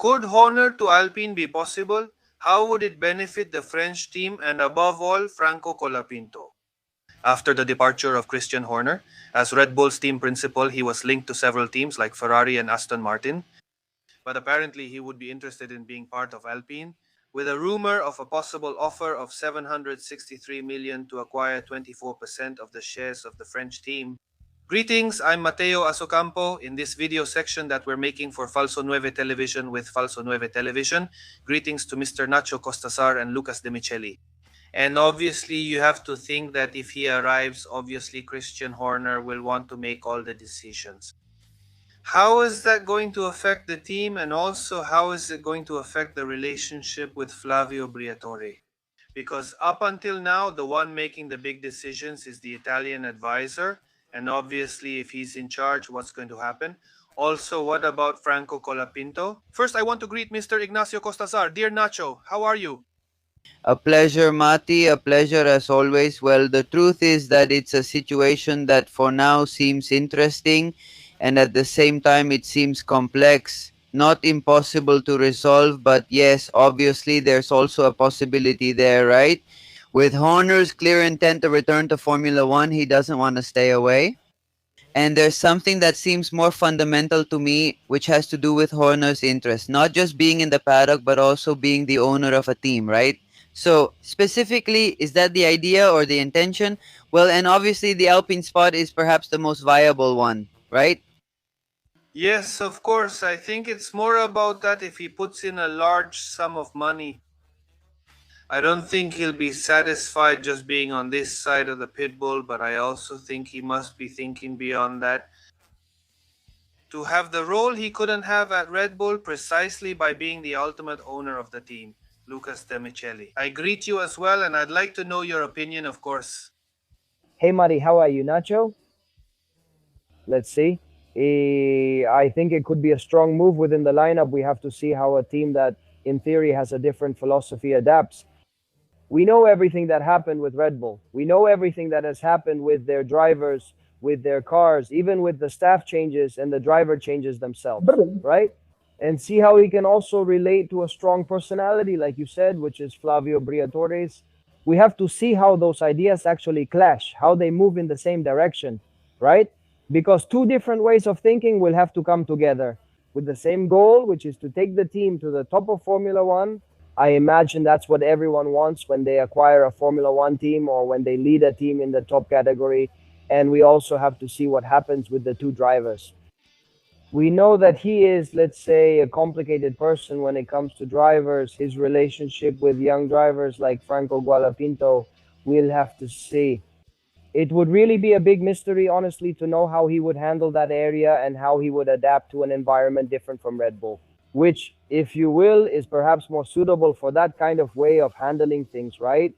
Could Horner to Alpine be possible? How would it benefit the French team and above all Franco Colapinto? After the departure of Christian Horner, as Red Bull's team principal, he was linked to several teams like Ferrari and Aston Martin, but apparently he would be interested in being part of Alpine, with a rumor of a possible offer of 763 million to acquire 24% of the shares of the French team. Greetings, I'm Mateo Asocampo in this video section that we're making for Falso Nueve Television with Falso Nueve Television. Greetings to Mr. Nacho Costasar and Lucas De Micheli. And obviously, you have to think that if he arrives, obviously Christian Horner will want to make all the decisions. How is that going to affect the team, and also how is it going to affect the relationship with Flavio Briatore? Because up until now, the one making the big decisions is the Italian advisor, and obviously if he's in charge, what's going to happen? Also, what about Franco Colapinto? First, I want to greet Mr. Ignacio Costasar. Dear Nacho, how are you? A pleasure, Mati. A pleasure as always. Well, the truth is that it's a situation that for now seems interesting and at the same time it seems complex. Not impossible to resolve, but yes, obviously there's also a possibility there, right? With Horner's clear intent to return to Formula One, he doesn't want to stay away. And there's something that seems more fundamental to me, which has to do with Horner's interest, not just being in the paddock, but also being the owner of a team, right? So, specifically, is that the idea or the intention? Well, and obviously, the Alpine spot is perhaps the most viable one, right? Yes, of course. I think it's more about that if he puts in a large sum of money. I don't think he'll be satisfied just being on this side of the pit bull, but I also think he must be thinking beyond that. To have the role he couldn't have at Red Bull precisely by being the ultimate owner of the team, Lucas De Micheli. I greet you as well, and I'd like to know your opinion, of course. Hey, Mari, how are you, Nacho? Let's see. I think it could be a strong move within the lineup. We have to see how a team that, in theory, has a different philosophy adapts. We know everything that happened with Red Bull. We know everything that has happened with their drivers, with their cars, even with the staff changes and the driver changes themselves, right? And see how he can also relate to a strong personality, like you said, which is Flavio Briatore's. We have to see how those ideas actually clash, how they move in the same direction, right? Because two different ways of thinking will have to come together with the same goal, which is to take the team to the top of Formula One. I imagine that's what everyone wants when they acquire a Formula One team or when they lead a team in the top category. And we also have to see what happens with the two drivers. We know that he is, let's say, a complicated person when it comes to drivers. His relationship with young drivers like Franco Gualapinto, we'll have to see. It would really be a big mystery, honestly, to know how he would handle that area and how he would adapt to an environment different from Red Bull, which, if you will, is perhaps more suitable for that kind of way of handling things, right?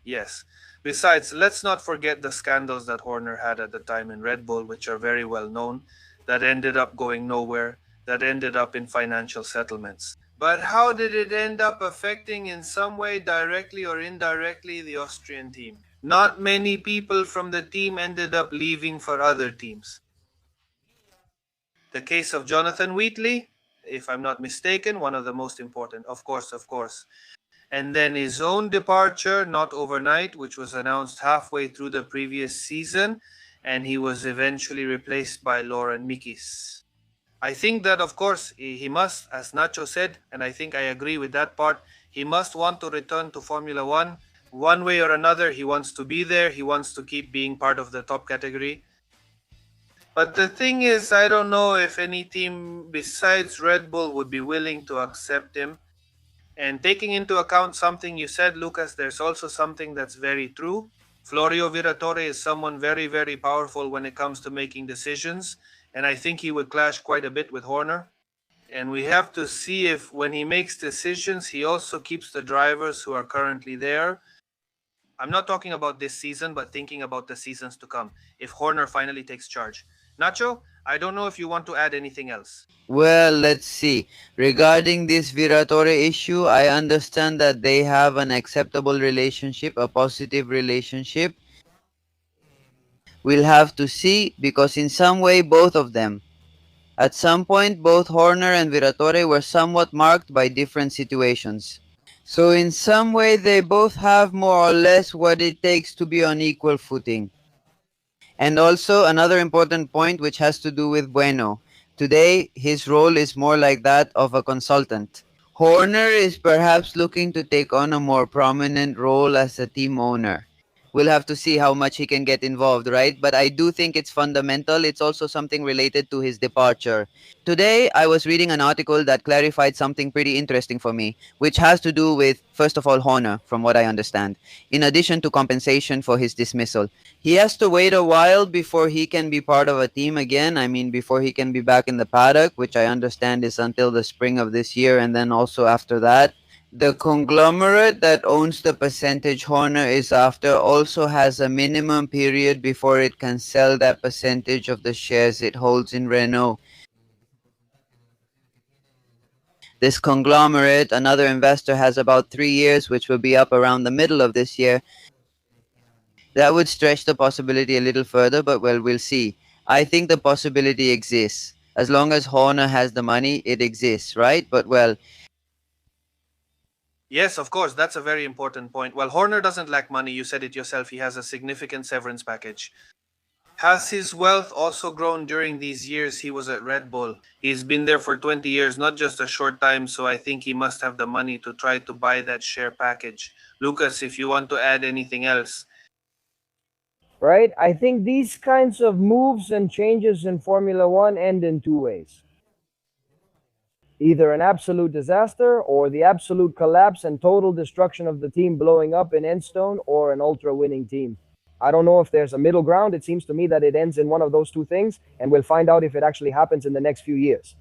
Yes. Besides, let's not forget the scandals that Horner had at the time in Red Bull, which are very well known, that ended up going nowhere, that ended up in financial settlements. But how did it end up affecting in some way, directly or indirectly, the Austrian team? Not many people from the team ended up leaving for other teams. The case of Jonathan Wheatley, if I'm not mistaken, one of the most important, of course. And then his own departure, not overnight, which was announced halfway through the previous season, and he was eventually replaced by Lauren Mikis. I think that, of course, he must, as Nacho said, and I think I agree with that part, he must want to return to Formula One. One way or another, he wants to be there. He wants to keep being part of the top category. But the thing is, I don't know if any team besides Red Bull would be willing to accept him. And taking into account something you said, Lucas, there's also something that's very true. Florio Viratore is someone very, very powerful when it comes to making decisions. And I think he would clash quite a bit with Horner. And we have to see if when he makes decisions, he also keeps the drivers who are currently there. I'm not talking about this season, but thinking about the seasons to come, if Horner finally takes charge. Nacho, I don't know if you want to add anything else. Well, let's see. Regarding this Viratore issue, I understand that they have an acceptable relationship, a positive relationship. We'll have to see because in some way both of them, At some point, both Horner and Viratore were somewhat marked by different situations. So, in some way, they both have more or less what it takes to be on equal footing. And also, another important point which has to do with Bueno. Today, his role is more like that of a consultant. Horner is perhaps looking to take on a more prominent role as a team owner. We'll have to see how much he can get involved, right? But I do think it's fundamental. It's also something related to his departure. Today, I was reading an article that clarified something pretty interesting for me, which has to do with, first of all, Horner, from what I understand, in addition to compensation for his dismissal. He has to wait a while before he can be part of a team again. I mean, before he can be back in the paddock, which I understand is until the spring of this year, and then also after that. The conglomerate that owns the percentage Horner is after also has a minimum period before it can sell that percentage of the shares it holds in Renault. This conglomerate, another investor, has about 3 years, which will be up around the middle of this year. That would stretch the possibility a little further, but well, we'll see. I think the possibility exists. As long as Horner has the money, it exists, right? But well, Yes, of course, that's a very important point. Well, Horner doesn't lack money. You said it yourself. He has a significant severance package. Has his wealth also grown during these years he was at Red Bull? He's been there for 20 years, not just a short time, so I think he must have the money to try to buy that share package. Lucas, if you want to add anything else. Right? I think these kinds of moves and changes in Formula One end in two ways: either an absolute disaster or the absolute collapse and total destruction of the team blowing up in Enstone, or an ultra winning team. I don't know if there's a middle ground. It seems to me that it ends in one of those two things, and we'll find out if it actually happens in the next few years.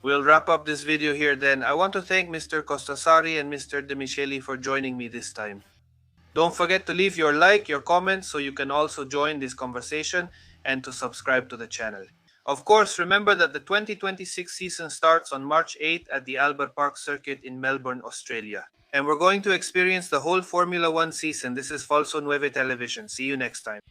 We'll wrap up this video here then. I want to thank Mr. Costasari and Mr. De Micheli for joining me this time. Don't forget to leave your like, your comments so you can also join this conversation and to subscribe to the channel. Of course, remember that the 2026 season starts on March 8th at the Albert Park Circuit in Melbourne, Australia. And we're going to experience the whole Formula One season. This is Falso Nueve Television. See you next time.